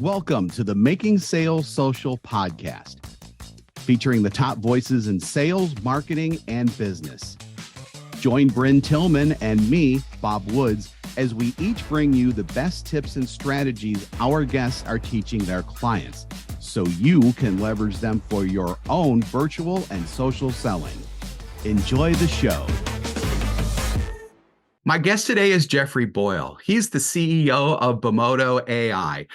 Welcome to the Making Sales Social podcast, featuring the top voices in sales, marketing, and business. Join Bryn Tillman and me, Bob Woods, as we each bring you the best tips and strategies our guests are teaching their clients, so you can leverage them for your own virtual and social selling. Enjoy the show. My guest today is Jeffrey Boyle. He's the CEO of Bimodo AI,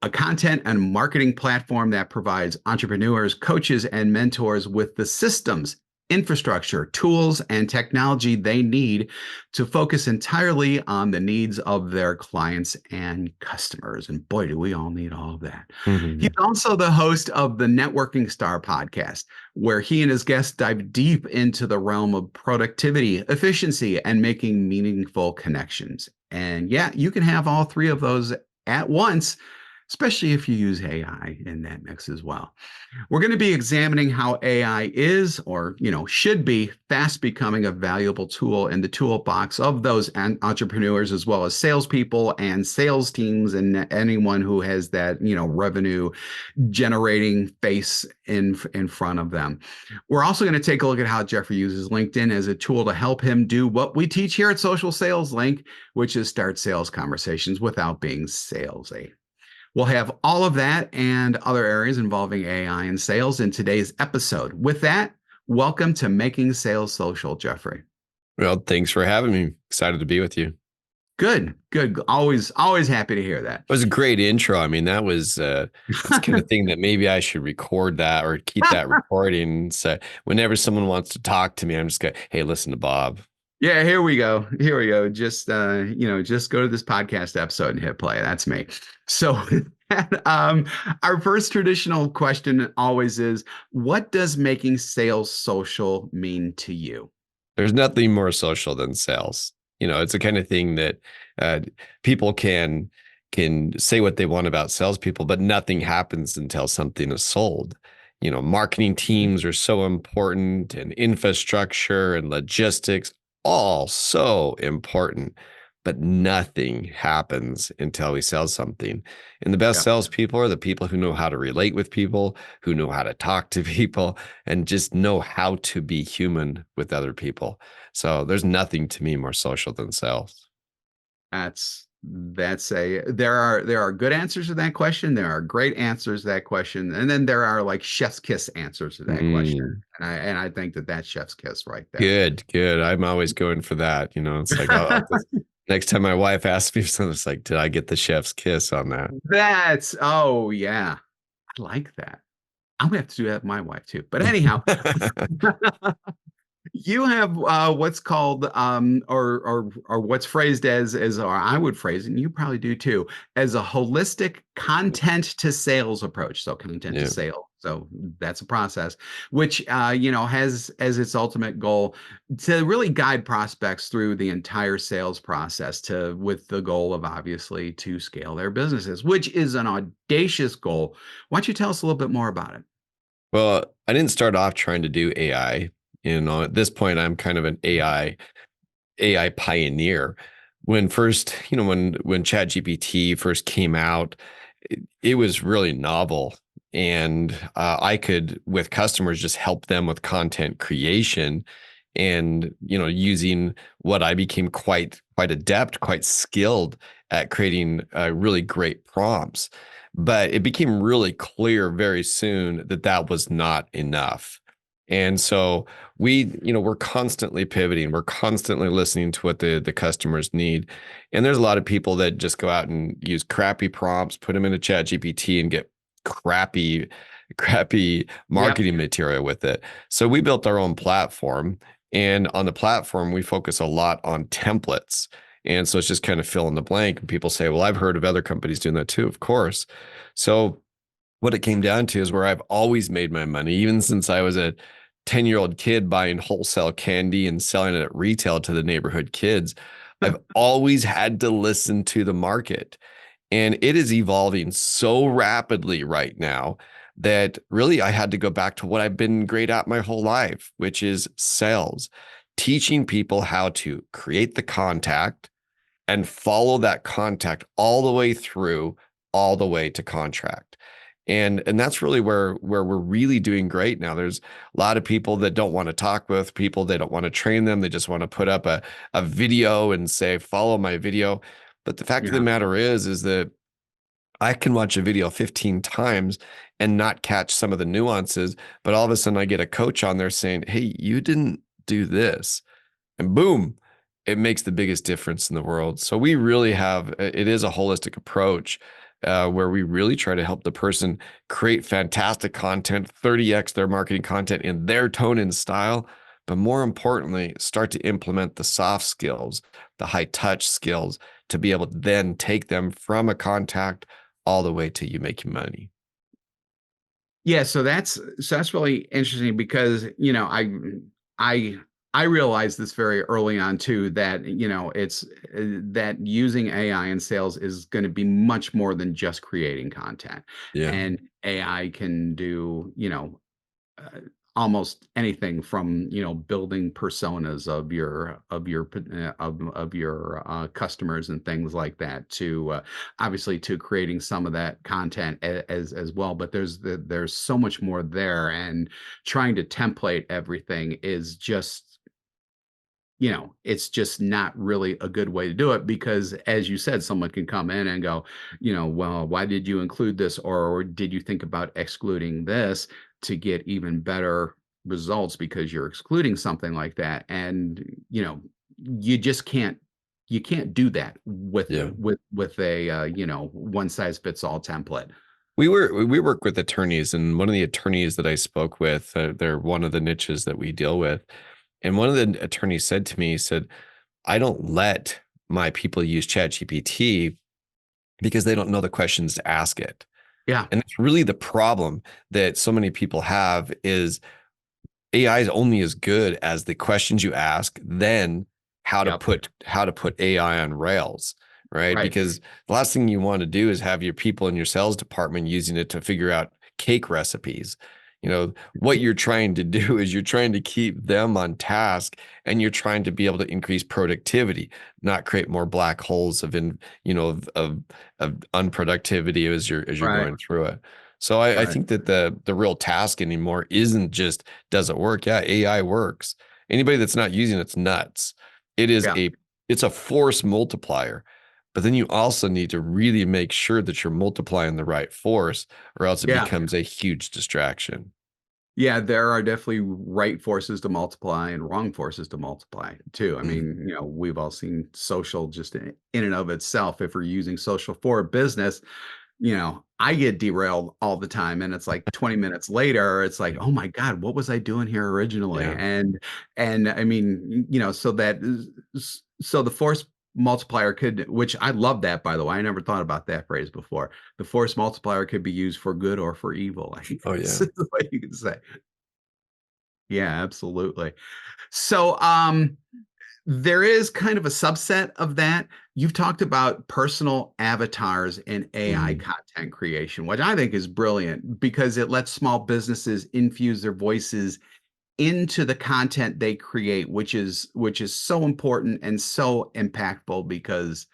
a content and marketing platform that provides entrepreneurs, coaches, and mentors with the systems, infrastructure, tools, and technology they need to focus entirely on the needs of their clients and customers. And boy, do we all need all of that. He's also the host of the Networking Star podcast, where he and his guests dive deep into the realm of productivity, efficiency, and making meaningful connections. And yeah, you can have all three of those at once, especially if you use AI in that mix as well. We're going to be examining how AI is, or should be, fast becoming a valuable tool in the toolbox of those entrepreneurs, as well as salespeople and sales teams, and anyone who has that revenue generating face in front of them. We're also going to take a look at how Jeffrey uses LinkedIn as a tool to help him do what we teach here at Social Sales Link, which is start sales conversations without being salesy. We'll have all of that and other areas involving AI and sales in today's episode. With that, welcome to Making Sales Social, Jeffrey. Well, thanks for having me. Excited to be with you. Good. Always happy to hear that. It was a great intro. I mean, that was that's the kind of thing that maybe I should record that or keep that recording. So whenever someone wants to talk to me, I'm just going, hey, listen to Bob. Yeah, here we go. Just just go to this podcast episode and hit play. That's me. So our first traditional question always is, what does making sales social mean to you? There's nothing more social than sales. It's the kind of thing that people can say what they want about salespeople, but nothing happens until something is sold. Marketing teams are so important, and infrastructure and logistics, all so important, but nothing happens until we sell something. And the best salespeople are the people who know how to relate with people, who know how to talk to people, and just know how to be human with other people. So there's nothing to me more social than sales. There are good answers to that question. There are great answers to that question. And then there are like chef's kiss answers to that question. And I think that's chef's kiss right there. Good. I'm always going for that. It's like, next time my wife asks me something, it's like, did I get the chef's kiss on that? Oh yeah. I like that. I'm gonna have to do that with my wife too. But anyhow, you have what's called or what's phrased as or I would phrase, and you probably do too, as a holistic content to sales approach. So content to sale. So that's a process which has as its ultimate goal to really guide prospects through the entire sales process with the goal of obviously to scale their businesses, which is an audacious goal. Why don't you tell us a little bit more about it? Well, I didn't start off trying to do AI. At this point, I'm kind of an AI pioneer. When ChatGPT first came out, it was really novel, and I could, with customers, just help them with content creation, and using what I became quite adept, quite skilled at creating really great prompts. But it became really clear very soon that was not enough. And so we're constantly pivoting. We're constantly listening to what the customers need. And there's a lot of people that just go out and use crappy prompts, put them into ChatGPT, and get crappy marketing material with it. So we built our own platform. And on the platform, we focus a lot on templates. And so it's just kind of fill in the blank. And people say, well, I've heard of other companies doing that too, of course. So what it came down to is where I've always made my money, even since I was a 10-year-old kid buying wholesale candy and selling it at retail to the neighborhood kids. I've always had to listen to the market. And it is evolving so rapidly right now that really I had to go back to what I've been great at my whole life, which is sales, teaching people how to create the contact and follow that contact all the way through all the way to contract. And that's really where we're really doing great now. There's a lot of people that don't want to talk with people. They don't want to train them. They just want to put up a video and say, follow my video. But the fact of the Yeah. matter is that I can watch a video 15 times and not catch some of the nuances, but all of a sudden I get a coach on there saying, hey, you didn't do this. And boom, it makes the biggest difference in the world. So we really have, it is a holistic approach where we really try to help the person create fantastic content, 30x their marketing content in their tone and style. But more importantly, start to implement the soft skills, the high touch skills to be able to then take them from a contact all the way to you making money. Yeah, so that's really interesting because I I realized this very early on too, that it's that using AI in sales is going to be much more than just creating content, Yeah. and AI can do uh, almost anything from building personas of your customers and things like that to obviously to creating some of that content as well, but there's so much more there, and trying to template everything is just it's just not really a good way to do it, because as you said, someone can come in and go, well, why did you include this, or did you think about excluding this to get even better results because you're excluding something like that? And you just can't do that with Yeah. a one size fits all template. We work with attorneys, and one of the attorneys that I spoke with, they're one of the niches that we deal with. And one of the attorneys said to me, he said, I don't let my people use ChatGPT because they don't know the questions to ask it. Yeah. And it's really the problem that so many people have is AI is only as good as the questions you ask, then Yep. how to put AI on rails, right? Right. Because the last thing you want to do is have your people in your sales department using it to figure out cake recipes. What you're trying to do is you're trying to keep them on task, and you're trying to be able to increase productivity, not create more black holes of unproductivity as you're Right. going through it. So I Right. think that the real task anymore isn't just, does it work? Yeah, AI works. Anybody that's not using it's nuts. It is Yeah. it's a force multiplier. But then you also need to really make sure that you're multiplying the right force, or else it Yeah. becomes a huge distraction. Yeah, there are definitely right forces to multiply and wrong forces to multiply too. I Mm. mean, we've all seen social just in and of itself. If we're using social for a business, I get derailed all the time. And it's like 20 minutes later, it's like, Yeah. oh my God, what was I doing here originally? Yeah. And I mean, so the force multiplier could, which I love that, by the way. I never thought about that phrase before. The force multiplier could be used for good or for evil. I think Oh that's yeah. the way you can say. Yeah, absolutely. So, there is kind of a subset of that. You've talked about personal avatars in AI Mhm. content creation, which I think is brilliant because it lets small businesses infuse their voices into the content they create, which is so important and so impactful, because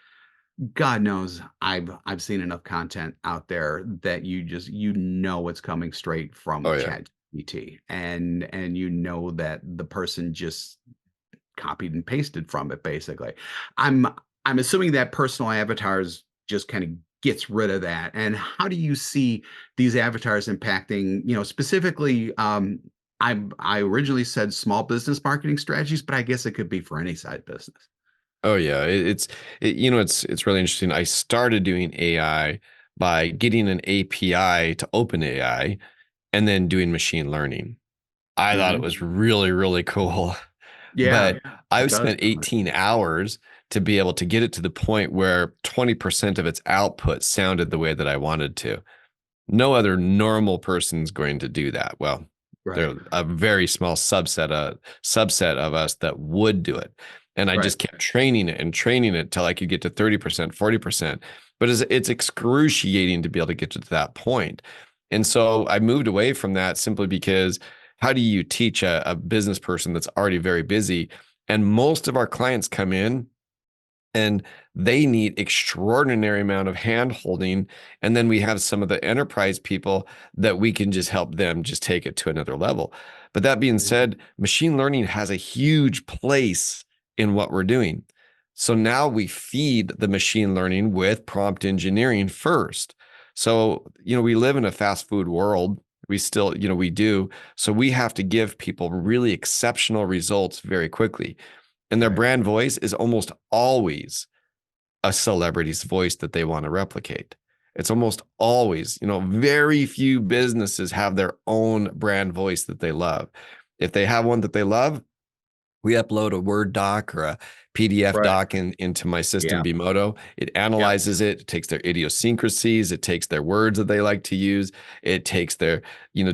God knows I've seen enough content out there that it's coming straight from Oh yeah. ChatGPT, and that the person just copied and pasted from it basically. I'm I'm assuming that personal avatars just kind of gets rid of that. And how do you see these avatars impacting, specifically I originally said small business marketing strategies, but I guess it could be for any side business. Oh yeah. It's really interesting. I started doing AI by getting an API to OpenAI and then doing machine learning. I thought it Mhm. was really, really cool. Yeah, But it I've does. spent 18 hours to be able to get it to the point where 20% of its output sounded the way that I wanted to. No other normal person's going to do that. Well, Right. there a very small subset of us that would do it. And I Right. just kept training it till I could get to 30%, 40%. But it's excruciating to be able to get to that point. And so I moved away from that simply because how do you teach a business person that's already very busy? And most of our clients come in and they need extraordinary amount of hand holding. And then we have some of the enterprise people that we can just help them just take it to another level. But that being said, machine learning has a huge place in what we're doing. So now we feed the machine learning with prompt engineering first. So, we live in a fast food world. We still, we do. So we have to give people really exceptional results very quickly. And their Right. brand voice is almost always a celebrity's voice that they want to replicate. It's almost always, very few businesses have their own brand voice that they love. If they have one that they love, we upload a Word doc or a PDF Right. doc into my system, Yeah. Bimodo. It Yeah. analyzes it takes their idiosyncrasies, it takes their words that they like to use, it takes their,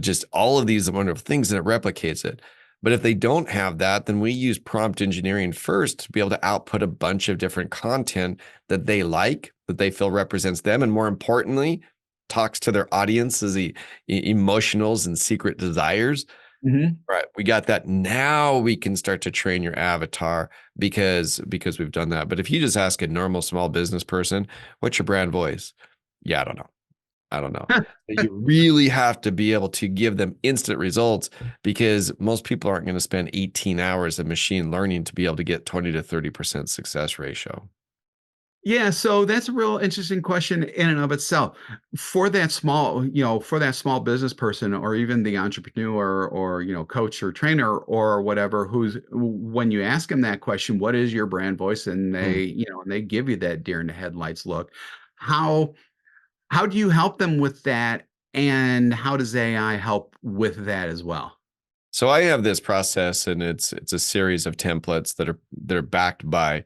just all of these wonderful things, and it replicates it. But if they don't have that, then we use prompt engineering first to be able to output a bunch of different content that they like, that they feel represents them, and more importantly, talks to their audience's emotionals and secret desires. Mhm. Right. We got that. Now we can start to train your avatar because we've done that. But if you just ask a normal small business person, what's your brand voice? Yeah, I don't know. I don't know. You really have to be able to give them instant results, because most people aren't going to spend 18 hours of machine learning to be able to get 20 to 30% success ratio. Yeah, so that's a real interesting question in and of itself. For that small business person, or even the entrepreneur, or, coach or trainer or whatever, when you ask them that question, what is your brand voice? And Mm. they give you that deer in the headlights look. How how do you help them with that? And how does AI help with that as well? So I have this process, and it's a series of templates that are backed by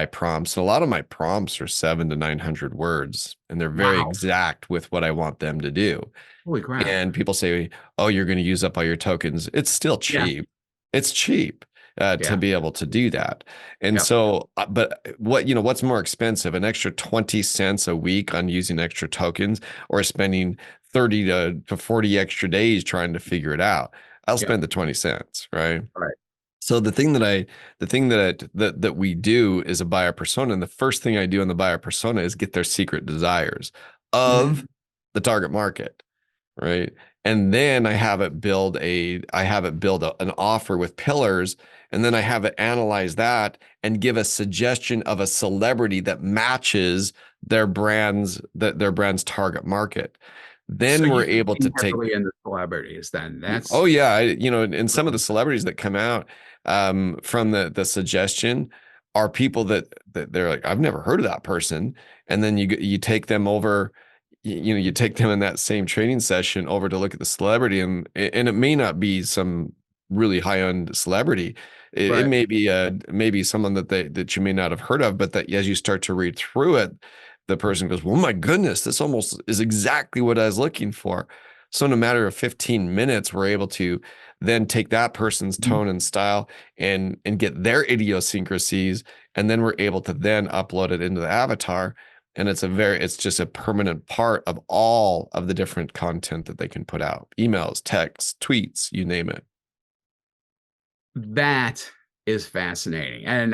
prompts. And a lot of my prompts are 700 to 900 words, and they're very Wow. exact with what I want them to do. Holy crap. And people say, "Oh, you're going to use up all your tokens." It's still Yeah. cheap. It's cheap to Yeah. be able to do that. And Yep. so, but what's more expensive? An extra 20 cents a week on using extra tokens, or spending 30 to 40 extra days trying to figure it out? I'll Yep. spend the 20 cents, right? Right. So the thing that we do is a buyer persona, and the first thing I do in the buyer persona is get their secret desires Mhm. of the target market, right? And then I have it build an offer with pillars, and then I have it analyze that and give a suggestion of a celebrity that matches their brand's target market. So Then we're you able to lean take. heavily into celebrities then. Oh That's yeah, and some of the celebrities that come out from the suggestion are people that they're like, I've never heard of that person, and then you take them over, you take them in that same training session over to look at the celebrity, and it may not be some really high end celebrity. It right. may be maybe someone that you may not have heard of, but that as you start to read through it, the person goes, "Well, my goodness, this almost is exactly what I was looking for." So in a matter of 15 minutes, we're able to then take that person's Mhm. tone and style and get their idiosyncrasies, and then we're able to then upload it into the avatar. And it's just a permanent part of all of the different content that they can put out: emails, texts, tweets, you name it. That is fascinating. As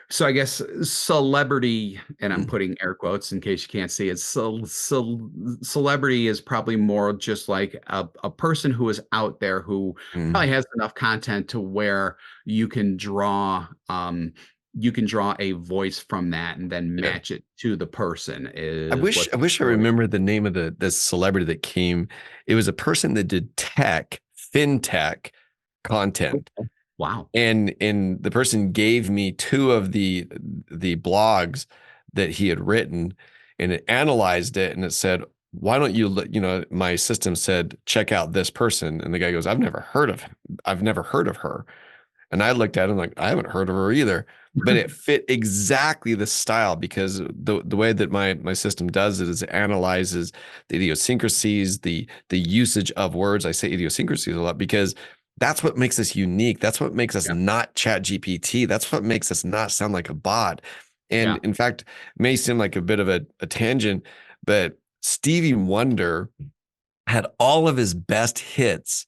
so I guess celebrity, and I'm Mm. putting air quotes in case you can't see it. Celebrity is probably more just like a person who is out there who probably Mm. has enough content to where you can draw a voice from that and then Yeah. match it to the person I is wish what I wish I really. remember the name of this celebrity that came. It was a person that did fintech content. Wow. And the person gave me two of the blogs that he had written, and it analyzed it, and it said, why don't you my system said, check out this person, and the guy goes, I've never heard of her. And I looked at him like, I haven't heard of her either. But it fit exactly the style, because the way that my system does it is it analyzes the idiosyncrasies, the usage of words. I say idiosyncrasies a lot because that's what makes us unique. That's what makes us Yeah. not Chat GPT. That's what makes us not sound like a bot. And Yeah. in fact, may seem like a bit of a tangent, but Stevie Wonder had all of his best hits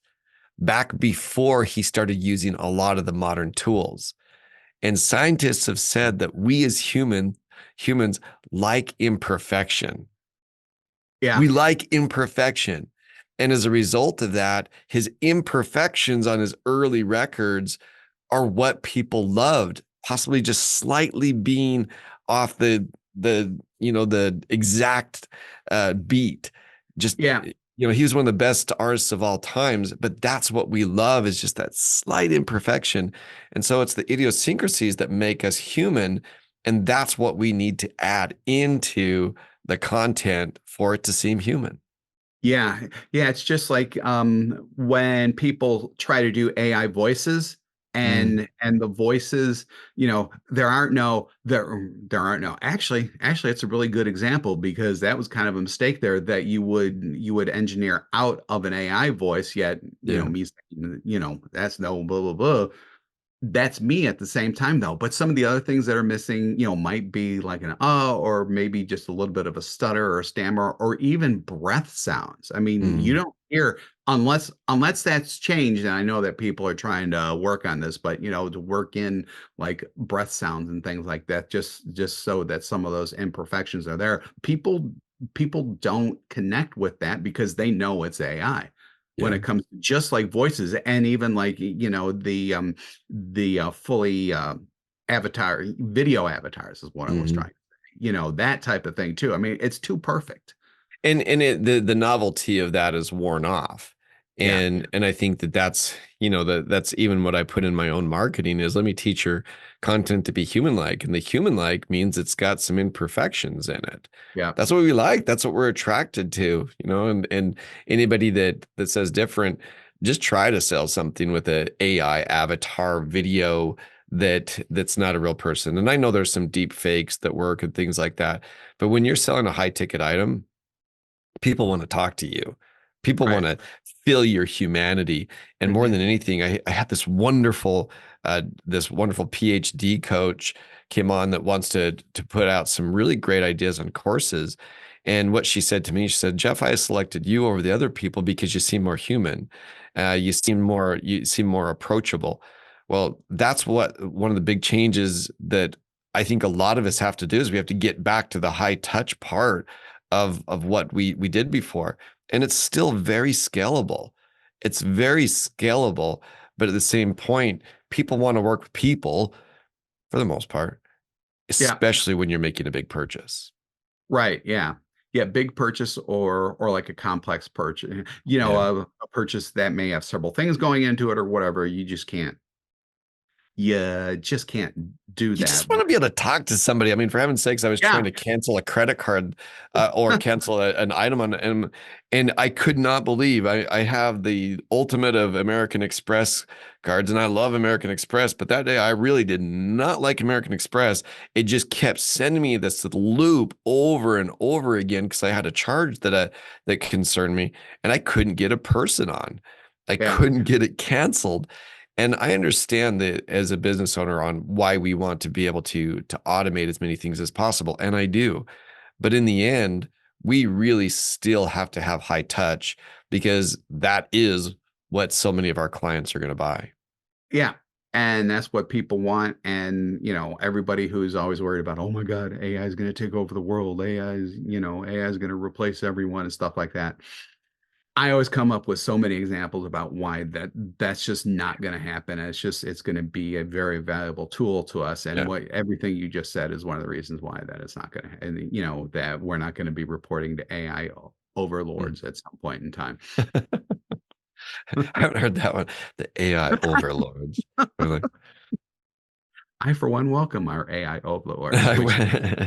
back before he started using a lot of the modern tools. And scientists have said that we as humans like imperfection. Yeah. We like imperfection. And as a result of that, his imperfections on his early records are what people loved, possibly just slightly being off the exact beat. Just Yeah. he was one of the best artists of all times, but that's what we love is just that slight imperfection. And so it's the idiosyncrasies that make us human, and that's what we need to add into the content for it to seem human. Yeah. Yeah. It's just like when people try to do AI voices Mm, and the voices, there aren't no actually it's a really good example because that was kind of a mistake there that you would engineer out of an AI voice, yet, yeah. me saying, that's no blah blah blah. That's me at the same time though, but some of the other things that are missing, might be like an or maybe just a little bit of a stutter or a stammer or even breath sounds. I mean, you Mm, don't hear unless that's changed, and I know that people are trying to work on this, but to work in like breath sounds and things like that, just so that some of those imperfections are there. People don't connect with that because they know it's AI when yeah. it comes to just like voices and even like the fully avatar video avatars is what I was Mhm. trying to say. That type of thing too. I mean, it's too perfect. And the novelty of that is worn off. Yeah. And I think that's that's even what I put in my own marketing is let me teach your content to be human like, and the human like means it's got some imperfections in it. Yeah. That's what we like, that's what we're attracted to, and anybody that says different, just try to sell something with a AI avatar video that's not a real person. And I know there's some deep fakes that work and things like that, but when you're selling a high ticket item, people want to talk to you. People want Right. to feel your humanity. And more Hmm. than anything, I had this wonderful PhD coach came on that wants to put out some really great ideas on courses. And what she said to me, she said, Jeff, I selected you over the other people because you seem more human. You seem more approachable. Well, that's what one of the big changes that I think a lot of us have to do is we have to get back to the high touch part of what we did before. And it's still very scalable. It's very scalable, but at the same point, people want to work with people for the most part, Yeah. especially when you're making a big purchase. Right. Yeah. Yeah. Big purchase or like a complex purchase, Yeah. a purchase that may have several things going into it or whatever. You just can't do You that. just want to be able to talk to somebody. I mean, for heaven's sakes, I was trying Yeah. to cancel a credit card or cancel an item and I could not believe I have the ultimate of American Express cards, and I love American Express, but that day I really did not like American Express. It just kept sending me this loop over and over again because I had a charge that concerned me, and I couldn't get a person on. I Yeah. couldn't get it canceled. And I understand that as a business owner on why we want to be able to automate as many things as possible, and I do. But in the end, we really still have to have high touch because that is what so many of our clients are going to buy. Yeah. And that's what people want. And, everybody who's always worried about, oh my God, AI is going to take over the world. AI is going to replace everyone and stuff like that. I always come up with so many examples about why that's just not going to happen. It's going to be a very valuable tool to us. And Yeah. what everything you just said is one of the reasons why that it's not going to, and that we're not going to be reporting to AI Mm. overlords at some point in time. I haven't heard that one. The AI overlords. I was like, I, for one, welcome our AI overlords,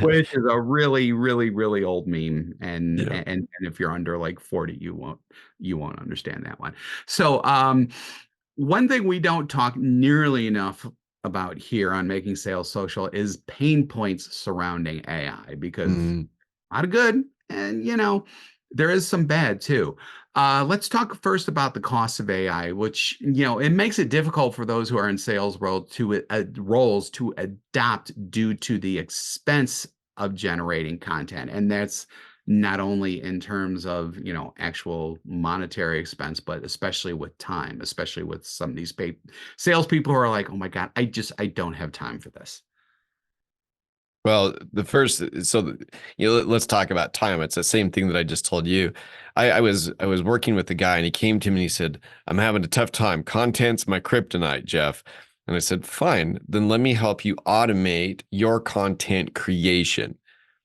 which is a really, really, really old meme. And yeah. and and if you're under like 40, you won't understand that one. So one thing we don't talk nearly enough about here on Making Sales Social is pain points surrounding AI because Mm, a lot of good and there is some bad too. Let's talk first about the cost of AI, which it makes it difficult for those who are in sales roles to adopt due to the expense of generating content, and that's not only in terms of, actual monetary expense, but especially with time, especially with some of these salespeople who are like, oh my God, I don't have time for this. Well, the first, let's talk about time. It's the same thing that I just told you. I was working with the guy, and he came to me and he said, "I'm having a tough time. Content's my kryptonite, Jeff." And I said, "Fine, then let me help you automate your content creation."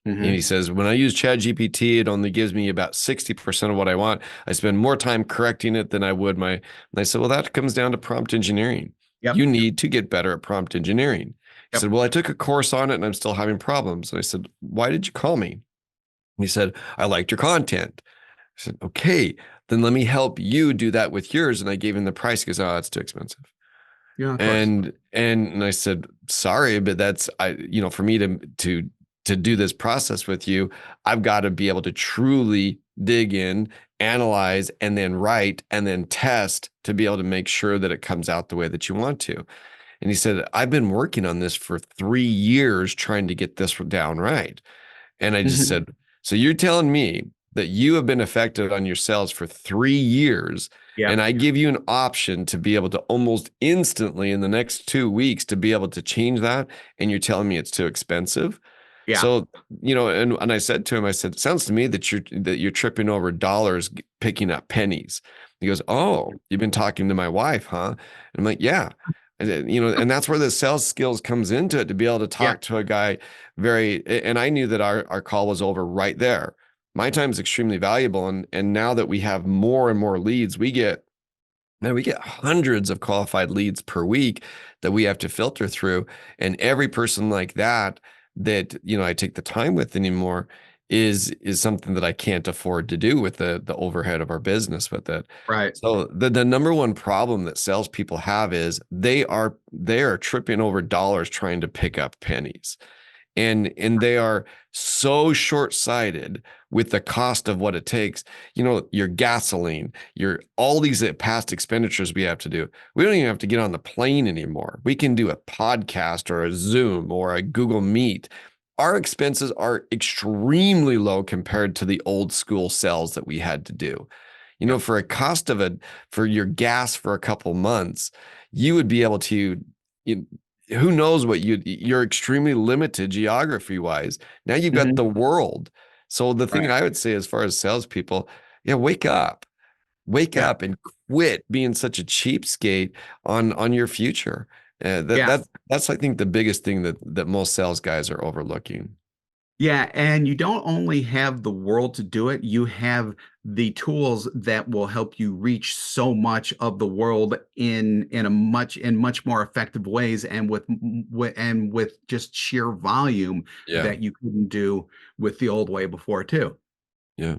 And he Hmm. says, "When I use ChatGPT, it only gives me about 60% of what I want. I spend more time correcting it than I would my." And I said, "Well, that comes down to prompt engineering. Yep. You need to get better at prompt engineering." He Yep. said, "Well, I took a course on it and I'm still having problems." And I said, "Why did you call me?" And he said, "I liked your content." I said, "Okay, then let me help you do that with yours." And I gave him the price. He goes, "Oh, it's too expensive." Yeah, of course. And I said, "Sorry, but that's for me to do this process with you, I've got to be able to truly dig in, analyze, and then write and then test to be able to make sure that it comes out the way that you want to." And he said, "I've been working on this for 3 years trying to get this down right." And I just said, "So you're telling me that you have been affected on your sales for 3 years, and Yep. I give you an option to be able to almost instantly in the next 2 weeks to be able to change that, and you're telling me it's too expensive?" Yeah. So, and I said to him, I said, "It sounds to me that you're tripping over dollars, picking up pennies." He goes, "Oh, you've been talking to my wife, huh?" And I'm like, "Yeah." And that's where the sales skills comes into it, to be able to Yeah. talk to a guy and I knew that our call was over right there. My time is extremely valuable. And now that we have more and more leads, we get hundreds of qualified leads per week that we have to filter through. And every person like that I take the time with anymore is something that I can't afford to do with the overhead of our business with it. Right. So the number one problem that salespeople have is they are tripping over dollars trying to pick up pennies. And they are so short-sighted with the cost of what it takes. Your gasoline, your all these past expenditures we have to do. We don't even have to get on the plane anymore. We can do a podcast or a Zoom or a Google Meet. Our expenses are extremely low compared to the old school sales that we had to do. Yep. For a cost for your gas for a couple months, you would be able to, you, who knows what you're extremely limited geography wise. Now you've got Hmm. the world. So the thing Right. I would say as far as salespeople, yeah, wake Yeah. up and quit being such a cheapskate on your future. That Yeah. that that's I think the biggest thing that most sales guys are overlooking. Yeah, and you don't only have the world to do it, you have the tools that will help you reach so much of the world in much more effective ways, and with just sheer volume Yeah, that you couldn't do with the old way before too. yeah.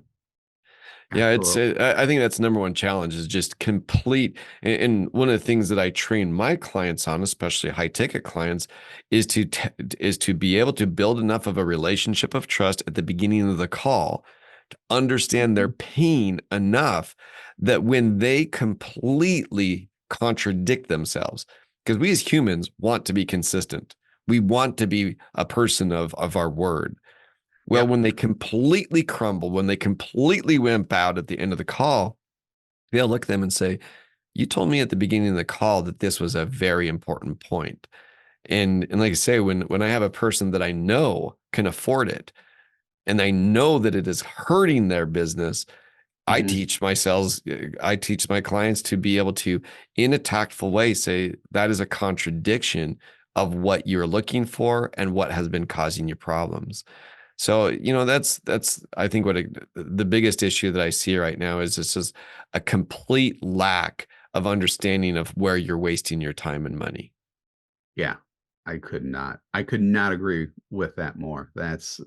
Yeah, it's Absolutely. I think that's number one challenge is just complete. And one of the things that I train my clients on, especially high ticket clients, is to be able to build enough of a relationship of trust at the beginning of the call to understand their Mhm. pain enough that when they completely contradict themselves, because we as humans want to be consistent, we want to be a person of our word. Well, Yep. when they completely crumble, when they completely wimp out at the end of the call, they'll look at them and say, "You told me at the beginning of the call that this was a very important point." And like I say, when I have a person that I know can afford it and I know that it is hurting their business, Mhm. I teach my clients to be able to, in a tactful way, say that is a contradiction of what you're looking for and what has been causing you problems. So, that's I think the biggest issue that I see right now is this is a complete lack of understanding of where you're wasting your time and money. Yeah, I could not agree with that more. That's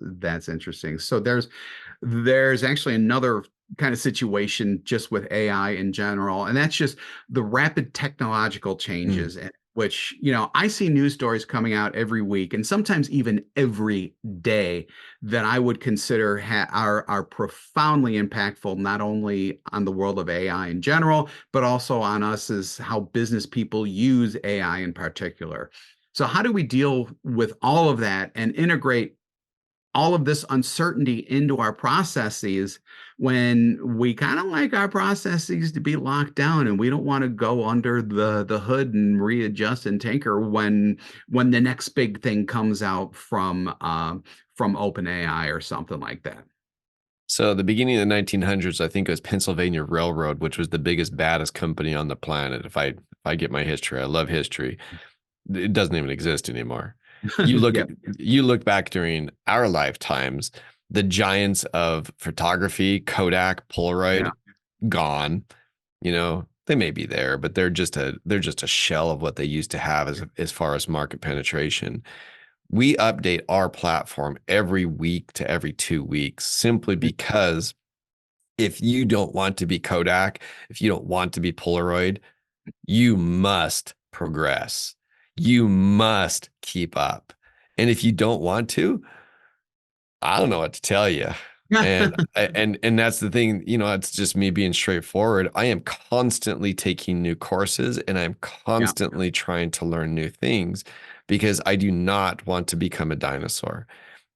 interesting. So there's actually another kind of situation just with AI in general, and that's just the rapid technological Mm, changes, which, I see news stories coming out every week and sometimes even every day that I would consider are profoundly impactful, not only on the world of AI in general, but also on us as how business people use AI in particular. So how do we deal with all of that and integrate all of this uncertainty into our processes when we kind of like our processes to be locked down, and we don't want to go under the hood and readjust and tinker when the next big thing comes out from OpenAI or something like that. So the beginning of the 1900s, I think it was Pennsylvania Railroad, which was the biggest, baddest company on the planet. If I get my history, I love history. It doesn't even exist anymore. You look Yep. you look back during our lifetimes, the giants of photography, Kodak, Yeah. Polaroid, gone. You know, they may be there, but they're just a shell of what they used to have as far as market penetration. We update our platform every week to every 2 weeks simply because if you don't want to be Kodak, if you don't want to be Polaroid, you must progress. You must keep up. And if you don't want to, I don't know what to tell you. And that's the thing, it's just me being straightforward. I am constantly taking new courses and I'm Yeah. constantly trying to learn new things because I do not want to become a dinosaur.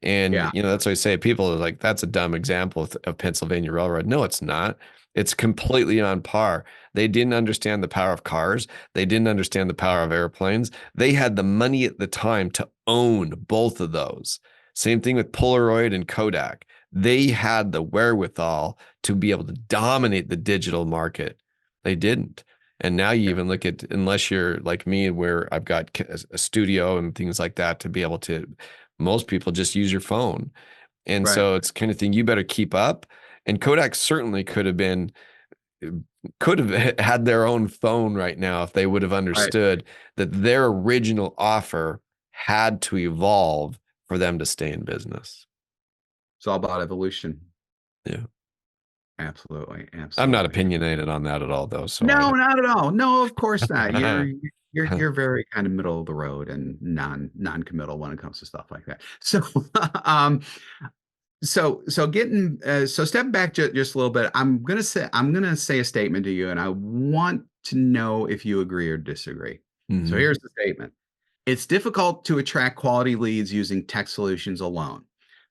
And Yeah. that's what I say. People are like, that's a dumb example of Pennsylvania Railroad. No, it's not. It's completely on par. They didn't understand the power of cars. They didn't understand the power of airplanes. They had the money at the time to own both of those. Same thing with Polaroid and Kodak. They had the wherewithal to be able to dominate the digital market. They didn't. And now you Yeah. even look at, unless you're like me, where I've got a studio and things like that to be able to, most people just use your phone. And Right. so it's kind of thing you better keep up. And Kodak certainly could have had their own phone right now if they would have Right. understood that their original offer had to evolve for them to stay in business. It's all about evolution. Yeah. Absolutely. I'm not Absolutely. opinionated on that at all though. So No, not at all. No, of course not. You're I you're very kind of middle of the road and non-committal when it comes to stuff like that. So, um, so step back just a little bit. I'm gonna say a statement to you, and I want to know if you agree or disagree. So Mhm. here's the statement. It's difficult to attract quality leads using tech solutions alone.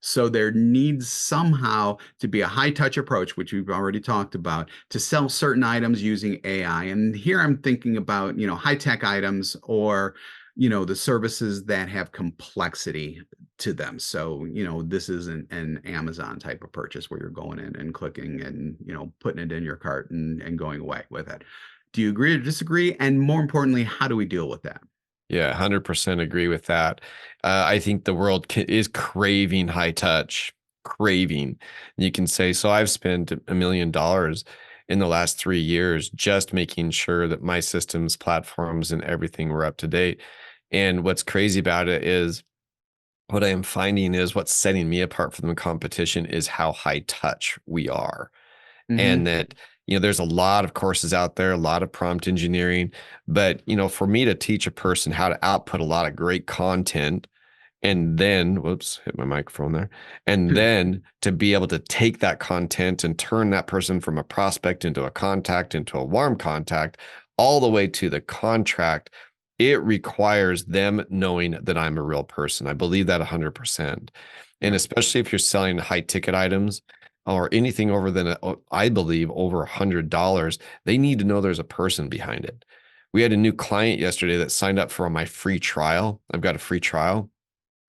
So there needs somehow to be a high touch approach, which we've already talked about, to sell certain items using AI. And here I'm thinking about, high tech items or, the services that have complexity to them. So, this is an Amazon type of purchase where you're going in and clicking and, putting it in your cart and going away with it. Do you agree or disagree? And more importantly, how do we deal with that? Yeah, 100% agree with that. I think the world is craving high touch, craving. You can say, so I've spent $1 million in the last 3 years just making sure that my systems, platforms, and everything were up to date. And what's crazy about it is what I am finding is what's setting me apart from the competition is how high touch we are. And Hmm. that, there's a lot of courses out there, a lot of prompt engineering, but, for me to teach a person how to output a lot of great content and then, whoops, hit my microphone there, and then to be able to take that content and turn that person from a prospect into a contact, into a warm contact, all the way to the contract, it requires them knowing that I'm a real person. I believe that 100%. And Yeah. especially if you're selling high ticket items or anything over than, I believe, over $100, they need to know there's a person behind it. We had a new client yesterday that signed up for my free trial. I've got a free trial.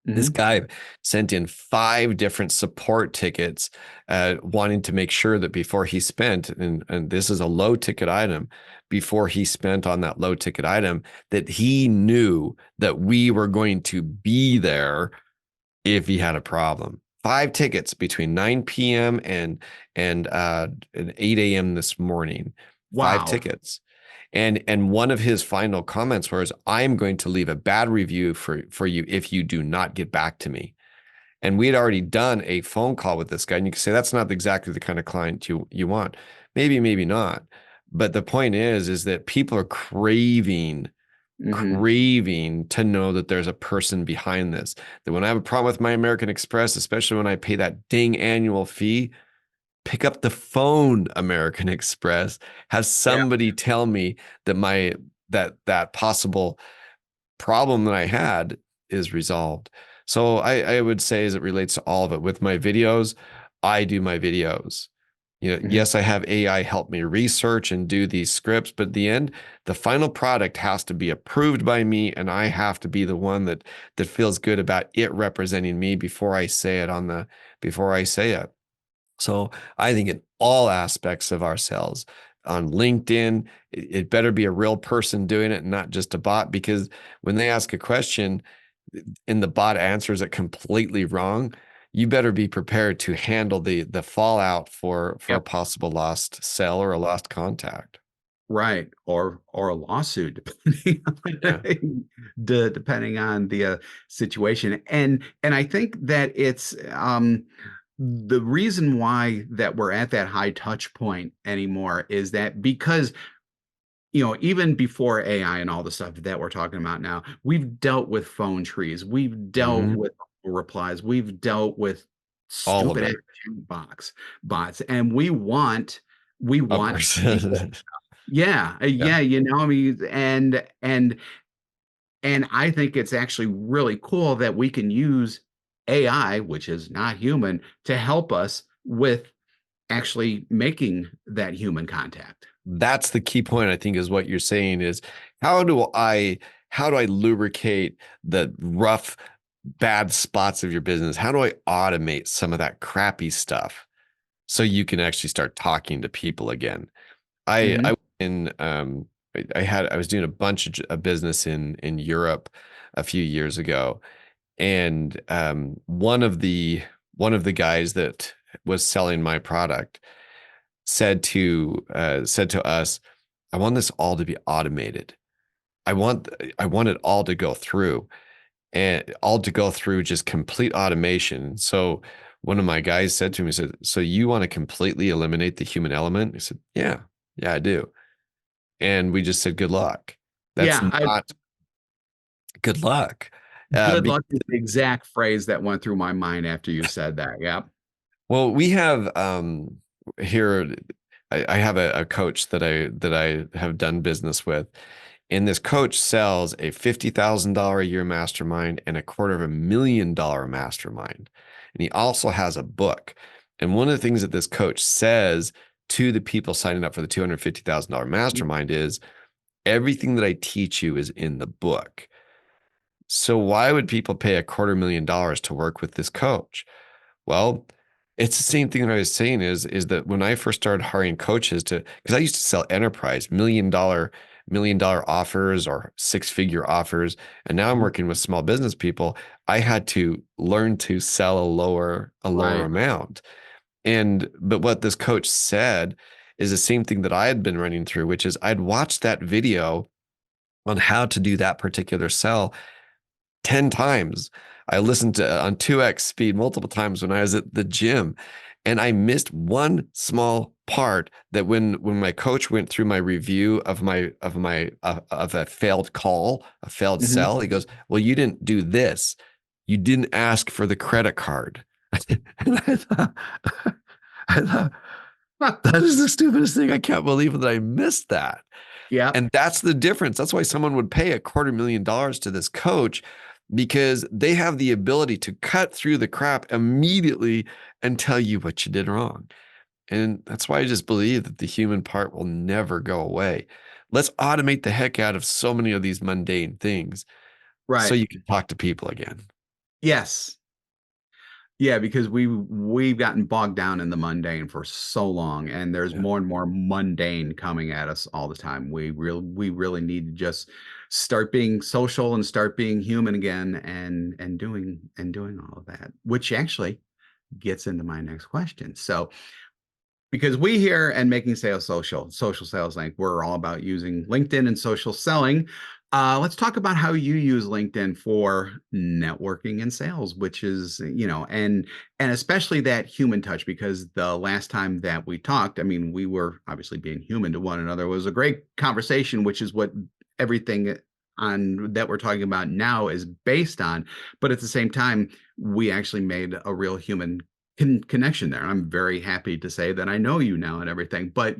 This Hmm. guy sent in 5 different support tickets, wanting to make sure that before he spent, and this is a low ticket item, before he spent on that low ticket item, that he knew that we were going to be there if he had a problem. 5 tickets between 9 p.m. and 8 a.m. this morning. Five Wow. tickets. And one of his final comments was, I'm going to leave a bad review for you if you do not get back to me. And we had already done a phone call with this guy. And you can say that's not exactly the kind of client you want. Maybe, maybe not. But the point is that people are Hmm. craving to know that there's a person behind this. That when I have a problem with my American Express, especially when I pay that ding annual fee, pick up the phone, American Express, have Yeah. somebody tell me that that possible problem that I had is resolved. So I would say as it relates to all of it, with my videos, I do my videos. Mhm. Yes, I have AI help me research and do these scripts, but at the end, the final product has to be approved by me, and I have to be the one that feels good about it representing me before I say it. So I think in all aspects of our sales, on LinkedIn, it better be a real person doing it and not just a bot, because when they ask a question and the bot answers it completely wrong, you better be prepared to handle the fallout for a Yep. possible lost sale or a lost contact. Right. Or a lawsuit, depending Yeah. on depending on the situation. And I think that it's the reason why that we're at that high touch point anymore is that because even before AI and all the stuff that we're talking about now, we've dealt with phone trees, we've dealt Mhm. with replies, we've dealt with All of stupid ass it. bots, and we want A people. person. Yeah, Yeah. yeah, I mean, and I think it's actually really cool that we can use AI, which is not human, to help us with actually making that human contact. That's the key point, I think, is what you're saying is how do I how do I lubricate the rough, bad spots of your business? How do I automate some of that crappy stuff so you can actually start talking to people again? I Mhm. in I was doing a bunch of business in Europe a few years ago, and one of the guys that was selling my product said to us, "I want this all to be automated. I want I want it all to go through and all to go through just complete automation." So one of my guys said to me, he said, "So you want to completely eliminate the human element?" I said, "Yeah, yeah, I do." And we just said, "Good luck." That's Yeah, I not good luck. good Because luck is the exact phrase that went through my mind after you said that. Yep. well, we have here. I have a coach that I have done business with, and this coach sells a $50,000 a year mastermind and a $250,000 mastermind, and he also has a book. And one of the things that this coach says to the people signing up for the $250,000 mastermind is everything that I teach you is in the book. So why would people pay $250,000 to work with this coach? Well, it's the same thing that I was saying is that when I first started hiring coaches to, because I used to sell enterprise $1 million offers or six-figure offers, and now I'm Mhm. working with small business people, I had to learn to sell a lower Right. amount. But what this coach said is the same thing that I had been running through, which is I'd watched that video on how to do that particular sell 10 times. I listened to on 2x speed multiple times when I was at the gym. And I missed one small part that when my coach went through my review of a failed call, a failed Mhm. sell, he goes, "Well, you didn't do this. You didn't ask for the credit card." And I thought, that is the stupidest thing. I can't believe that I missed that. Yep. And that's the difference. That's why someone would pay $250,000 to this coach, because they have the ability to cut through the crap immediately and tell you what you did wrong. And that's why I just believe that the human part will never go away. Let's automate the heck out of so many of these mundane things so Right. you can talk to people again. Yes. Yeah, because we've gotten bogged down in the mundane for so long, and there's Yeah. more and more mundane coming at us all the time. We really need to just start being social and start being human again, and doing all of that, which actually gets into my next question. So, because we here and Making Sales Social Sales Link, we're all about using LinkedIn and social selling. Let's talk about how you use LinkedIn for networking and sales, which is, and especially that human touch, because the last time that we talked, I mean, we were obviously being human to one another. It was a great conversation, which is what everything on that we're talking about now is based on. But at the same time, we actually made a real human connection there. I'm very happy to say that I know you now and everything. But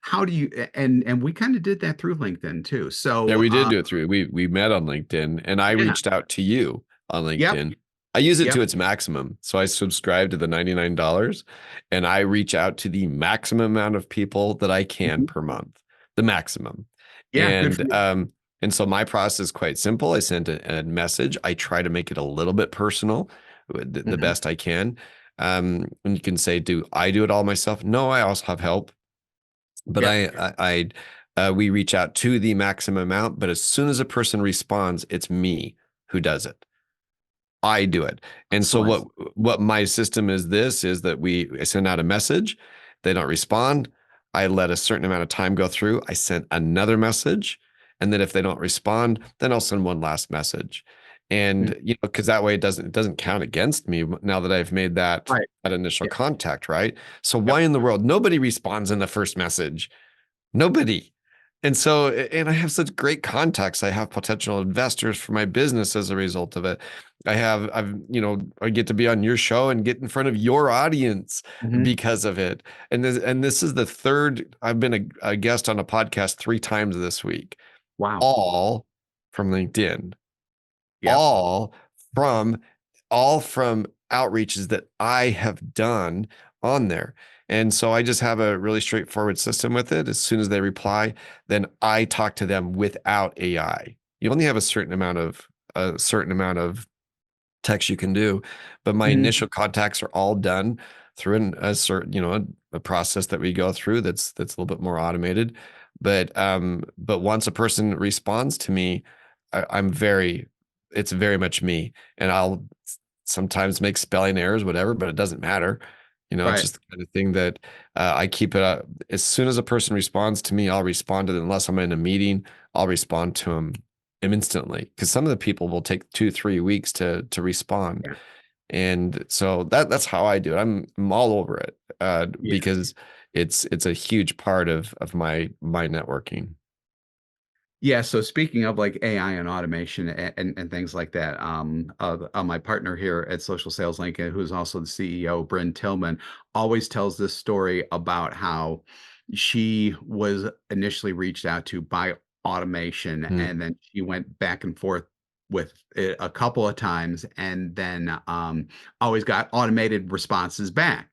how do you and we kind of did that through LinkedIn too. Yeah, So we did do it through. We met on LinkedIn and I yeah, reached out to you on yep, LinkedIn. I use it Yep. to its maximum. So I subscribe to the $99 and I reach out to the maximum amount of people that I can Mhm. per month, the maximum. Yeah, good for you. And so my process is quite simple. I send a message. I try to make it a little bit personal, the Mhm. best I can. And you can say, do I do it all myself? No, I also have help, but Yep. we reach out to the maximum amount. But as soon as a person responds, it's me who does it. I do it. And so Excellent. what my system is that I send out a message, they don't respond. I let a certain amount of time go through. I send another message, and then if they don't respond, then I'll send one last message. Mm. And because that way it doesn't count against me now that I've made Right. that initial Yeah. contact, right? So Yep. why in the world nobody responds in the first message? Nobody. And so, and I have such great contacts. I have potential investors for my business as a result of it. I get to be on your show and get in front of your audience Mhm. because of it. And this is the third, I've been a guest on a podcast 3 times this week, Wow. all from LinkedIn, Yep. all from all from outreaches that I have done on there. And so I just have a really straightforward system with it. As soon as they reply, then I talk to them without AI. You only have a certain amount of text you can do, but my Mhm. initial contacts are all done through a certain, a process that we go through that's a little bit more automated. But once a person responds to me, I'm very, it's very much me, and I'll sometimes make spelling errors, whatever, but it doesn't matter. It's Right. just the kind of thing that I keep it up. As soon as a person responds to me, I'll respond to them. Unless I'm in a meeting, I'll respond to them instantly, because some of the people will take 2-3 weeks to respond. Yeah. And so that's how I do it. I'm all over it, Yeah. because it's a huge part of my networking. Yeah, so speaking of like AI and automation and things like that, my partner here at Social Sales Link, who's also the CEO, Bryn Tillman, always tells this story about how she was initially reached out to by automation, Mm. and then she went back and forth with it a couple of times, and then always got automated responses back.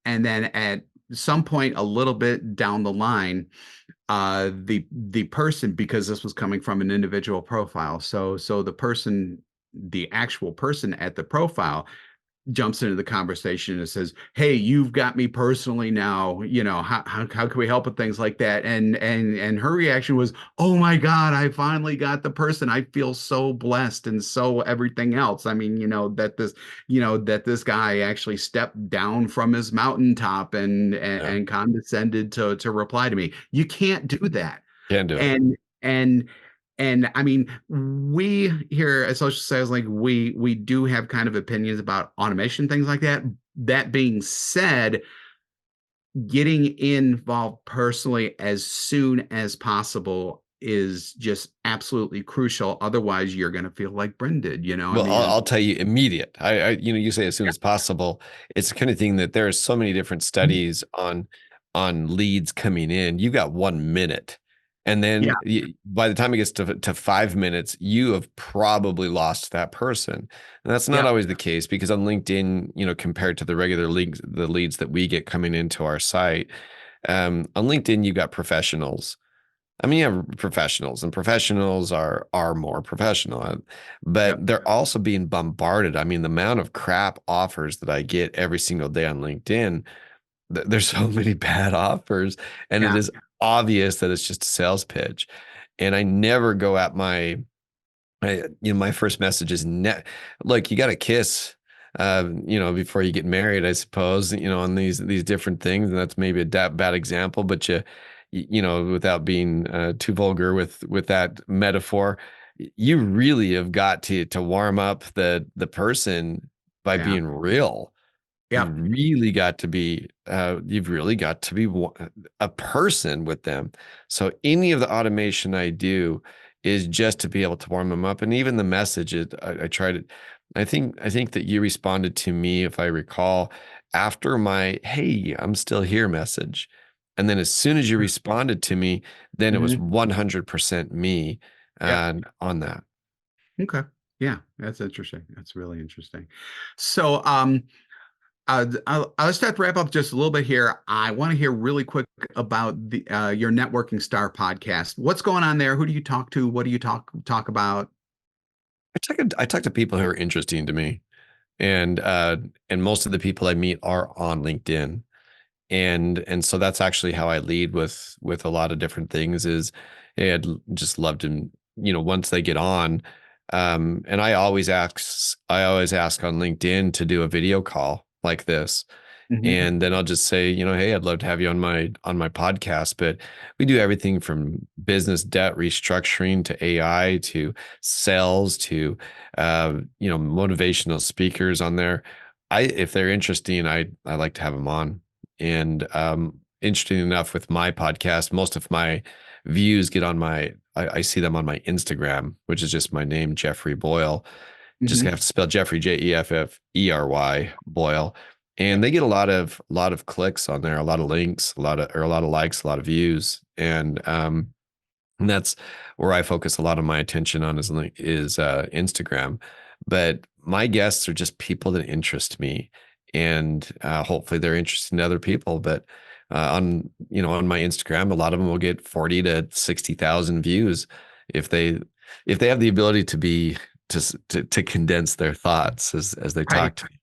And then at some point, a little bit down the line, the person, because this was coming from an individual profile, so the person, the actual person at the profile, jumps into the conversation and says, "Hey, you've got me personally now. How can we help with things like that?" And her reaction was, "Oh my God, I finally got the person. I feel so blessed and so everything else. I mean, that this guy actually stepped down from his mountaintop Yeah, and condescended to reply to me. You can't do that." can do it. And I mean, we here at Social Sales, like we do have kind of opinions about automation, things like that. That being said, getting involved personally as soon as possible is just absolutely crucial. Otherwise, you're going to feel like Bryn did. I Well, mean, I'll tell you immediate. You say as soon as possible. It's the kind of thing that there are so many different studies on leads coming in. You got 1 minute, and yeah, then by the time it gets to 5 minutes, you have probably lost that person. And that's not yeah, always the case, because on LinkedIn, compared to the regular leads, the leads that we get coming into our site, on LinkedIn, you got professionals. I mean, you have professionals, and professionals are more professional, yeah, but they're also being bombarded. I mean, the amount of crap offers that I get every single day on LinkedIn, there's so many bad offers, and it yeah. is obvious that it's just a sales pitch. And I never go at my first message is look, you got to kiss, before you get married, I suppose, on these different things. And that's maybe a bad example, but without being too vulgar with that metaphor, you really have got to warm up the person by Yeah. being real. Yep. You've really got to be a person with them. So any of the automation I do is just to be able to warm them up. And even the message, I tried it. I think that you responded to me, if I recall, after my "Hey, I'm still here" message. And then as soon as you responded to me, then it was Hmm. 100% me Yep. and on that. Okay. Yeah, that's interesting. That's really interesting. So, I'll start to wrap up just a little bit here. I want to hear really quick about the your Networking Star podcast. What's going on there? Who do you talk to? What do you talk about? I talk to people who are interesting to me, and most of the people I meet are on LinkedIn, and so that's actually how I lead with a lot of different things. Is hey, just love to, once they get on, and I always ask on LinkedIn to do a video call like this, Mhm. and then I'll just say, hey, I'd love to have you on my podcast. But we do everything from business debt restructuring to AI to sales to motivational speakers on there. If they're interesting, I like to have them on. And interesting enough, with my podcast, most of my views get on I see them on my Instagram, which is just my name, Jeffrey Boyle. Just Mhm. have to spell Jeffrey, Jeffrey Boyle, and they get a lot of clicks on there, a lot of links, a lot of likes, a lot of views, and that's where I focus a lot of my attention on is Instagram. But my guests are just people that interest me, and hopefully they're interesting to other people. But on my Instagram, a lot of them will get 40 to 60,000 views if they if they have the ability to condense their thoughts as they Right. talk to me.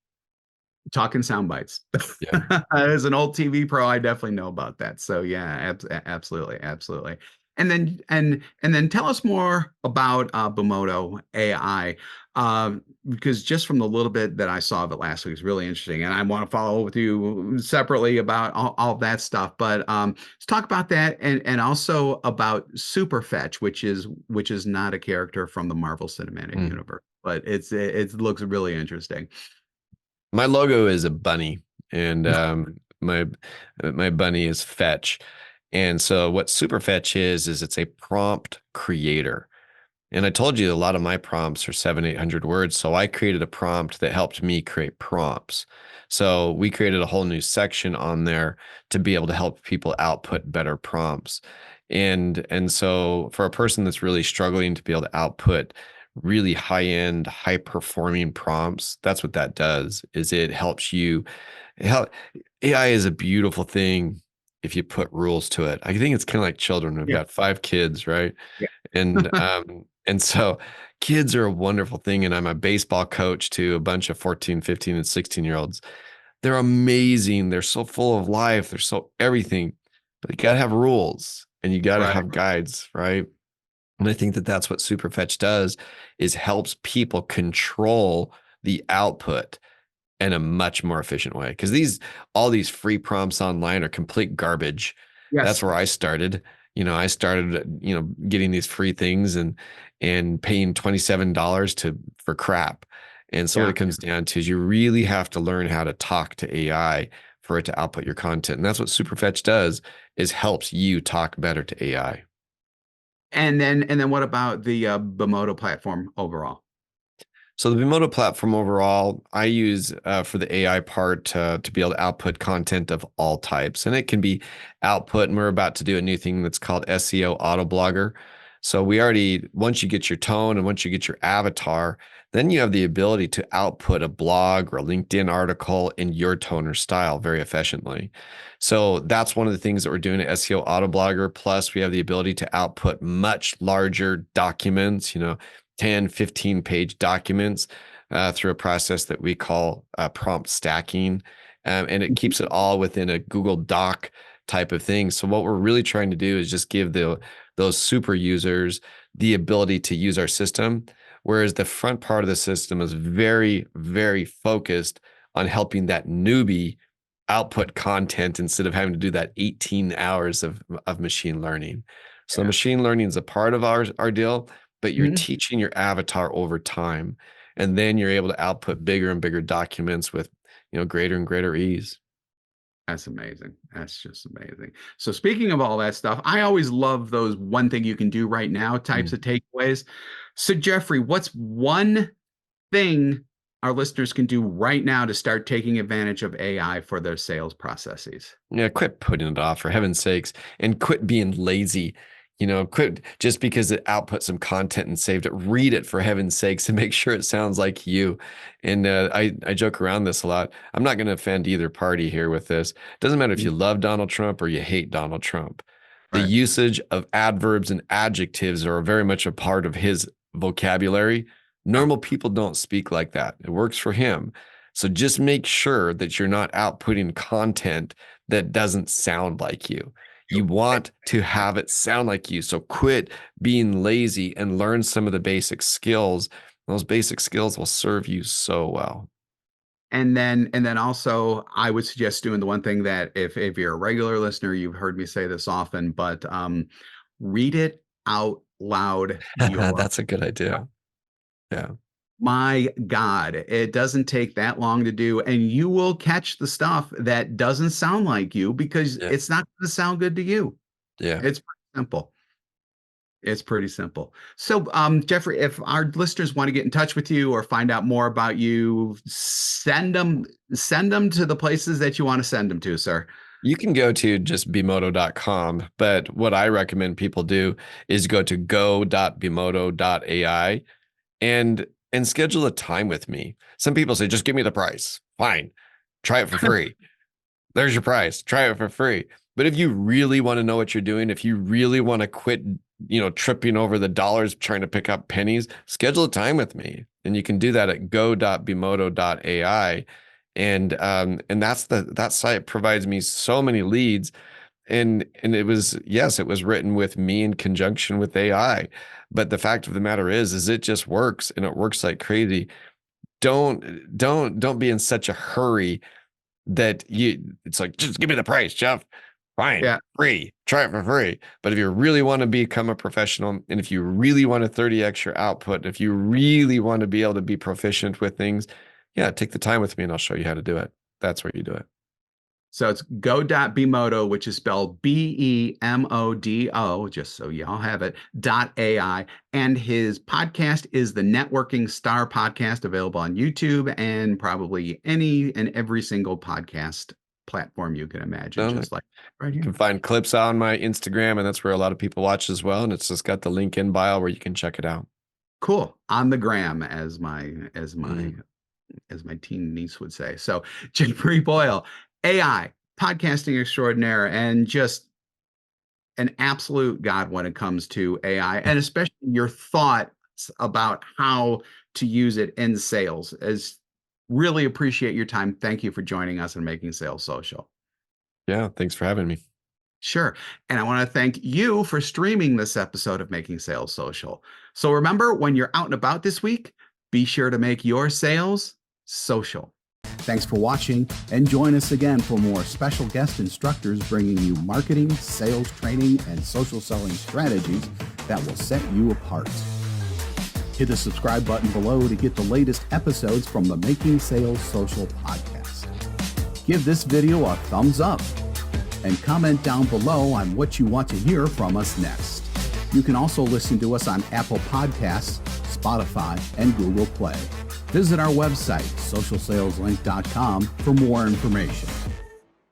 Talking sound bites. Yeah. As an old TV pro, I definitely know about that. So yeah, absolutely, absolutely. And then tell us more about Bimoto AI, because just from the little bit that I saw of it last week is really interesting, and I want to follow up with you separately about all that stuff. But let's talk about that, and also about Superfetch, which is not a character from the Marvel Cinematic Mm. Universe, but it looks really interesting. My logo is a bunny, and my bunny is Fetch. And so what Super Fetch is it's a prompt creator. And I told you a lot of my prompts are 800 words. So I created a prompt that helped me create prompts. So we created a whole new section on there to be able to help people output better prompts. And so for a person that's really struggling to be able to output really high end, high performing prompts, that's what that does, is it helps you help. AI is a beautiful thing if you put rules to it. I think it's kind of like children. We've Yeah. got 5 kids, right? Yeah. And so kids are a wonderful thing. And I'm a baseball coach to a bunch of 14, 15, and 16-year-olds. They're amazing. They're so full of life. They're so everything, but you got to have rules and you got to Right. have guides, right? And I think that that's what Superfetch does, is helps people control the output in a much more efficient way. Because all these free prompts online are complete garbage. That's Yes. where I started. I started, getting these free things and paying $27 for crap. And so what Yeah. it comes down to is you really have to learn how to talk to AI for it to output your content. And that's what Superfetch does, is helps you talk better to AI. And then what about the Bimoto platform overall? So the Bimoto platform overall, I use for the AI part to be able to output content of all types, and it can be output. And we're about to do a new thing that's called SEO Auto Blogger. So once you get your tone and once you get your avatar, then you have the ability to output a blog or a LinkedIn article in your tone or style very efficiently. So that's one of the things that we're doing at SEO Auto Blogger. Plus, we have the ability to output much larger documents, 10, 15-page documents through a process that we call prompt stacking. And it keeps it all within a Google Doc type of thing. So what we're really trying to do is just give those super users the ability to use our system, whereas the front part of the system is very, very focused on helping that newbie output content instead of having to do that 18 hours of machine learning. So Yeah. machine learning is a part of our deal, but you're Mhm. teaching your avatar over time. And then you're able to output bigger and bigger documents with, greater and greater ease. That's amazing. That's just amazing. So speaking of all that stuff, I always love those one thing you can do right now types Mm. of takeaways. So Jeffrey, what's one thing our listeners can do right now to start taking advantage of AI for their sales processes? Yeah, quit putting it off, for heaven's sakes, and quit being lazy. Quit just because it output some content and saved it. Read it for heaven's sakes and make sure it sounds like you. And I joke around this a lot. I'm not going to offend either party here with this. Doesn't matter if you love Donald Trump or you hate Donald Trump. The Right. usage of adverbs and adjectives are very much a part of his vocabulary. Normal people don't speak like that. It works for him. So just make sure that you're not outputting content that doesn't sound like you. You want to have it sound like you. So quit being lazy and learn some of the basic skills. Those basic skills will serve you so well. And then also, I would suggest doing the one thing that if you're a regular listener, you've heard me say this often, but read it out loud. That's a good idea. Yeah. My God, it doesn't take that long to do, and you will catch the stuff that doesn't sound like you because Yeah. it's not going to sound good to you. Yeah. It's pretty simple. It's pretty simple. So, Jeffrey, if our listeners want to get in touch with you or find out more about you, send them to the places that you want to send them to, sir. You can go to just bimoto.com, but what I recommend people do is go to go.bimoto.ai and schedule a time with me. Some people say, just give me the price. Fine. Try it for free. There's your price. Try it for free. But if you really want to know what you're doing, if you really want to quit, tripping over the dollars trying to pick up pennies, schedule a time with me. And you can do that at go.bimoto.ai. And that site provides me so many leads. And it was written with me in conjunction with AI. But the fact of the matter is it just works, and it works like crazy. Don't be in such a hurry that it's like, just give me the price, Jeff. Fine. Yeah. Free. Try it for free. But if you really want to become a professional, and if you really want a 30x your output, if you really want to be able to be proficient with things, take the time with me and I'll show you how to do it. That's where you do it. So it's go.bimoto, which is spelled BEMODO, just so y'all have it, .ai. And his podcast is the Networking Star Podcast, available on YouTube and probably any and every single podcast platform you can imagine, just like right You here. can find clips on my Instagram, and that's where a lot of people watch as well. And it's just got the link in bio where you can check it out. Cool. On the gram, as my teen niece would say. So Jeffrey Boyle, AI, podcasting extraordinaire, and just an absolute god when it comes to AI, and especially your thoughts about how to use it in sales. As really appreciate your time. Thank you for joining us and Making Sales Social. Yeah, thanks for having me. Sure. And I want to thank you for streaming this episode of Making Sales Social. So remember, when you're out and about this week, be sure to make your sales social. Thanks for watching, and join us again for more special guest instructors bringing you marketing, sales training, and social selling strategies that will set you apart. Hit the subscribe button below to get the latest episodes from the Making Sales Social podcast. Give this video a thumbs up and comment down below on what you want to hear from us next. You can also listen to us on Apple Podcasts, Spotify, and Google Play. Visit our website, socialsaleslink.com, for more information.